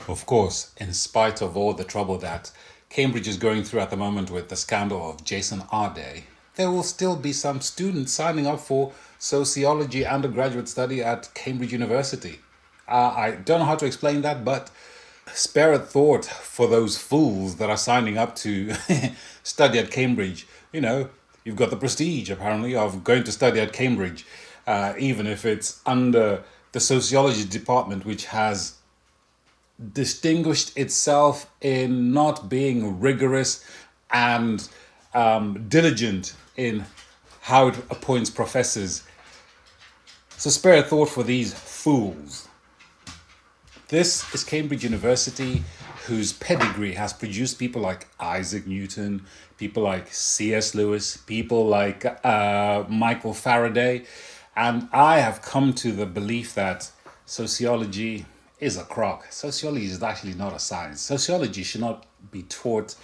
Of course, in spite of all the trouble that Cambridge is going through at the moment with the scandal of Jason Arday, there will still be some students signing up for sociology undergraduate study at Cambridge University. I don't know how to explain that, but spare a thought for those fools that are signing up to study at Cambridge. You know, you've got the prestige, apparently, of going to study at Cambridge, even if it's under the sociology department, which has distinguished itself in not being rigorous and diligent in how it appoints professors. So spare a thought for these fools. This is Cambridge University, whose pedigree has produced people like Isaac Newton, people like C.S. Lewis, people like Michael Faraday. And I have come to the belief that sociology is a crock. Sociology is actually not a science. Sociology should not be taught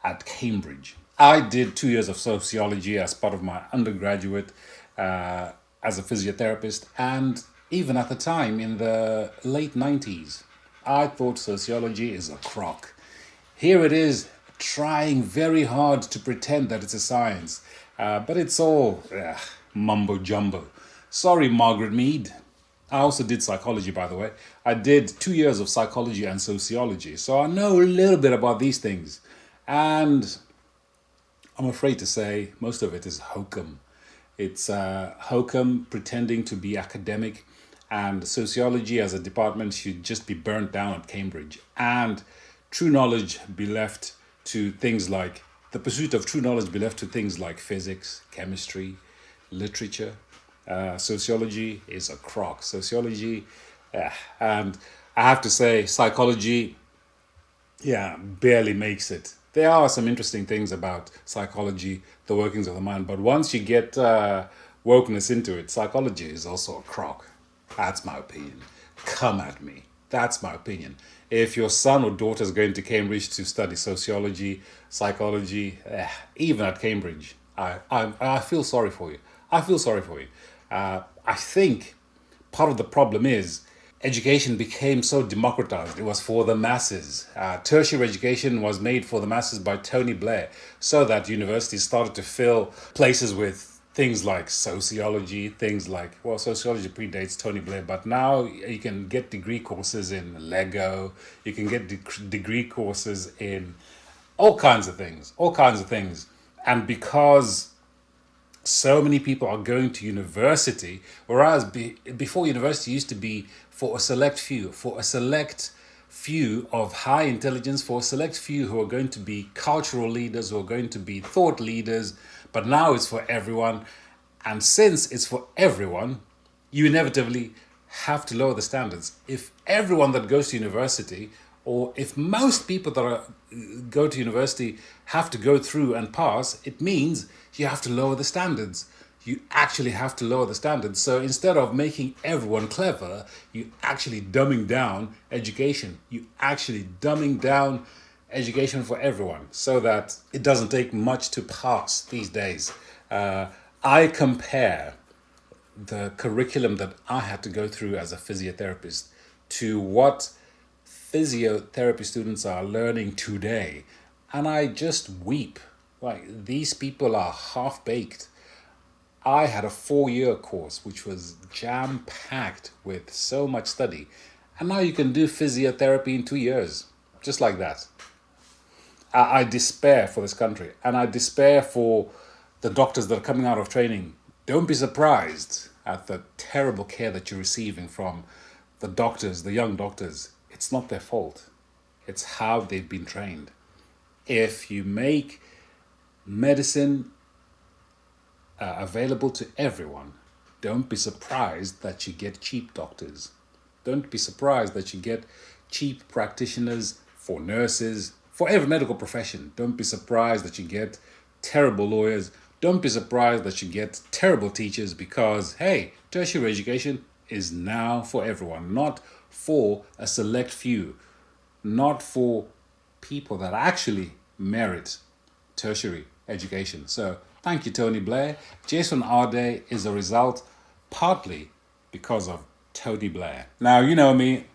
at Cambridge. I did 2 years of sociology as part of my undergraduate as a physiotherapist, and even at the time in the late 90s, I thought sociology is a crock. Here it is trying very hard to pretend that it's a science, but it's all mumbo jumbo. Sorry, Margaret Mead. I also did psychology, by the way. I did 2 years of psychology and sociology, so I know a little bit about these things. And I'm afraid to say most of it is hokum. It's hokum pretending to be academic, and sociology as a department should just be burnt down at Cambridge. And true knowledge be left to things like, the pursuit of true knowledge be left to things like physics, chemistry, literature. Sociology is a crock. Sociology, and I have to say, psychology, yeah, barely makes it. There are some interesting things about psychology, the workings of the mind, but once you get wokeness into it, psychology is also a crock. That's my opinion. Come at me. That's my opinion. If your son or daughter is going to Cambridge to study sociology, psychology, even at Cambridge, I feel sorry for you. I feel sorry for you. I think part of the problem is education became so democratized. It was for the masses. Tertiary education was made for the masses by Tony Blair, so that universities started to fill places with things like sociology, things like, well, sociology predates Tony Blair, but now you can get degree courses in Lego, you can get degree courses in all kinds of things, all kinds of things. And because so many people are going to university, whereas before university used to be for a select few of high intelligence, for a select few who are going to be cultural leaders, who are going to be thought leaders, but now it's for everyone. And since it's for everyone, you inevitably have to lower the standards. If everyone that goes to university, or if most people that go to university have to go through and pass, it means you have to lower the standards. You actually have to lower the standards. So instead of making everyone clever, you actually dumbing down education. You actually dumbing down education for everyone, so that it doesn't take much to pass these days. I compare the curriculum that I had to go through as a physiotherapist to what physiotherapy students are learning today, and I just weep. Like, these people are half baked. I had a 4 year course which was jam packed with so much study, and now you can do physiotherapy in 2 years, just like that. I despair for this country, and I despair for the doctors that are coming out of training. Don't be surprised at the terrible care that you're receiving from the doctors, the young doctors. It's not their fault. It's how they've been trained. If you make medicine available to everyone, don't be surprised that you get cheap doctors. Don't be surprised that you get cheap practitioners for nurses, for every medical profession. Don't be surprised that you get terrible lawyers. Don't be surprised that you get terrible teachers, because, hey, tertiary education is now for everyone, not for a select few, not for people that actually merit tertiary education. So thank you, Tony Blair. Jason Arday is a result partly because of Tony Blair. Now, you know me,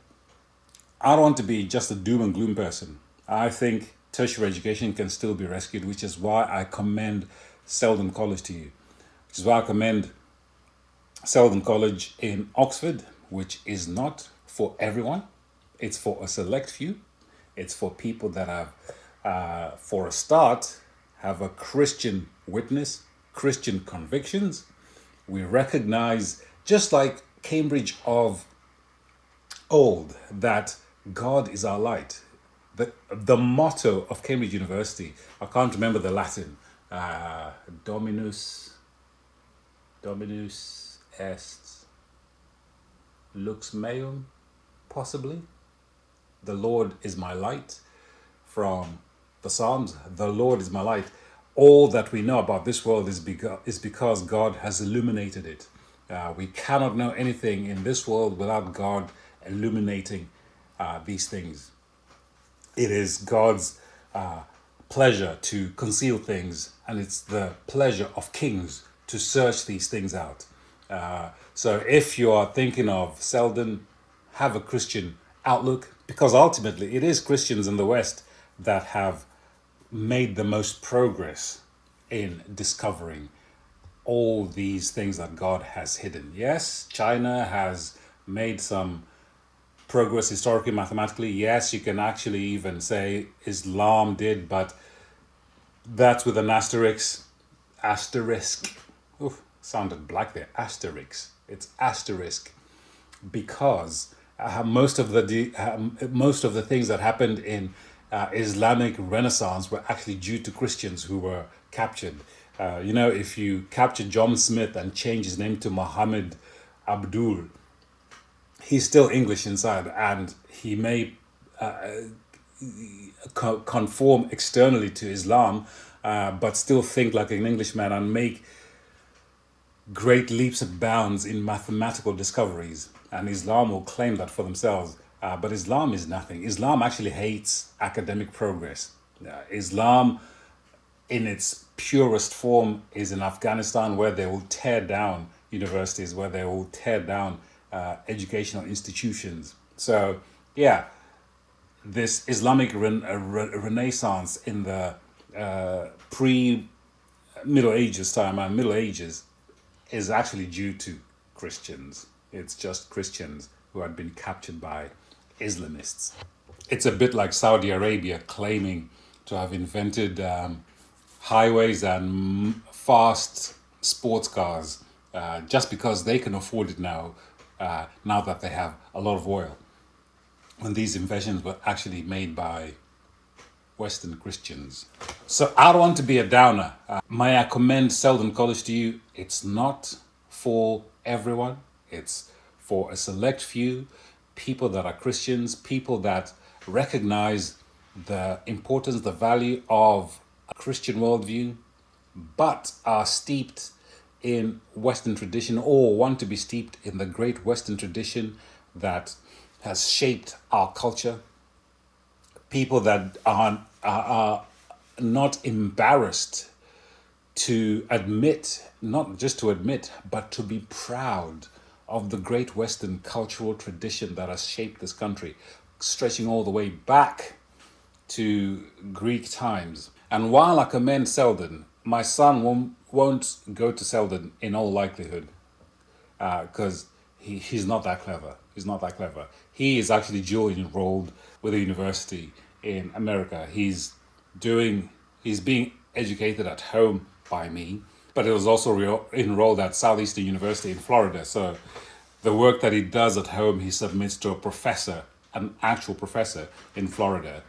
I don't want to be just a doom and gloom person. I think tertiary education can still be rescued, which is why I commend Selden College to you. Which is why I commend Selden College in Oxford, which is not for everyone. It's for a select few. It's for people that have, for a start, have a Christian witness, Christian convictions. We recognize, just like Cambridge of old, that God is our light. The motto of Cambridge University, I can't remember the Latin, Dominus est lux meum, possibly. The Lord is my light, from the Psalms. The Lord is my light. All that we know about this world is because God has illuminated it. We cannot know anything in this world without God illuminating these things. It is God's pleasure to conceal things, and it's the pleasure of kings to search these things out. So if you are thinking of Selden, have a Christian outlook, because ultimately it is Christians in the West that have made the most progress in discovering all these things that God has hidden. Yes, China has made some progress historically, mathematically. Yes, you can actually even say Islam did, but that's with an asterisk. Asterisk. Oof, sounded black there. Asterisk. It's asterisk because most of the things that happened in Islamic Renaissance were actually due to Christians who were captured. If you capture John Smith and change his name to Muhammad Abdul, he's still English inside, and he may conform externally to Islam, but still think like an Englishman and make great leaps and bounds in mathematical discoveries. And Islam will claim that for themselves. But Islam is nothing. Islam actually hates academic progress. Islam, in its purest form, is in Afghanistan, where they will tear down universities, where they will tear down educational institutions. So, yeah, this Islamic renaissance in the pre-Middle Ages time and Middle Ages is actually due to Christians. It's just Christians who had been captured by Islamists. It's a bit like Saudi Arabia claiming to have invented highways and fast sports cars just because they can afford it now, now that they have a lot of oil. When these inventions were actually made by Western Christians. So I don't want to be a downer. May I commend Selden College to you? It's not for everyone. It's for a select few, people that are Christians, people that recognize the importance, the value of a Christian worldview, but are steeped in Western tradition or want to be steeped in the great Western tradition that has shaped our culture. People that are not embarrassed to admit, not just to admit, but to be proud of the great Western cultural tradition that has shaped this country, stretching all the way back to Greek times. And while I commend Selden, my son won't go to Selden in all likelihood, because he's not that clever. He's not that clever. He is actually dually enrolled with a university in America. He's being educated at home by me, but he was also enrolled at Southeastern University in Florida. So the work that he does at home, he submits to a professor, an actual professor in Florida,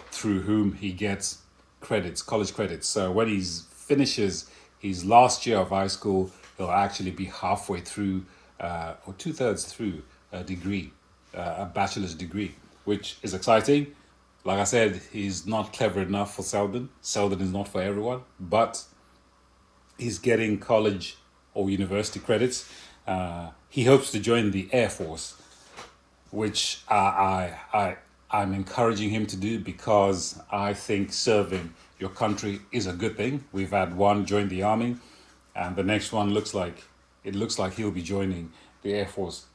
through whom he gets credits, college credits. So when he finishes his last year of high school, he'll actually be halfway through or 2/3 through a degree, a bachelor's degree, which is exciting. Like I said, he's not clever enough for Selden. Selden is not for everyone, but he's getting college or university credits. He hopes to join the Air Force, which I'm encouraging him to do, because I think serving your country is a good thing. We've had one join the army, and the next one looks like he'll be joining the Air Force.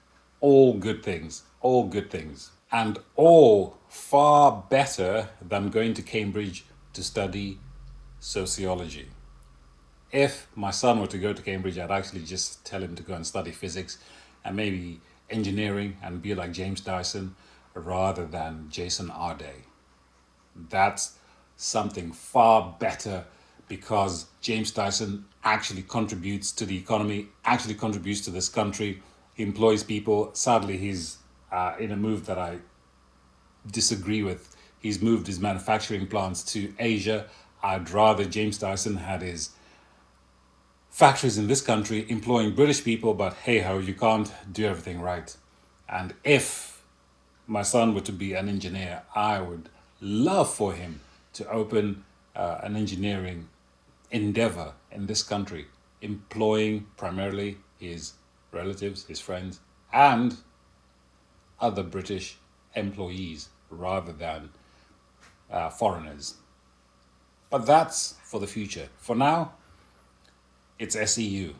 All good things. All good things. and all far better than going to Cambridge to study sociology. If my son were to go to Cambridge, I'd actually just tell him to go and study physics and maybe engineering and be like James Dyson rather than Jason Arday. That's something far better because James Dyson actually contributes to the economy, actually contributes to this country. He employs people. Sadly, he's in a move that I disagree with. He's moved his manufacturing plants to Asia. I'd rather James Dyson had his factories in this country employing British people, but hey ho, you can't do everything right. And if my son were to be an engineer, I would love for him to open an engineering endeavor in this country, employing primarily his relatives, his friends, and other British employees rather than foreigners. But that's for the future. For now, it's SEU.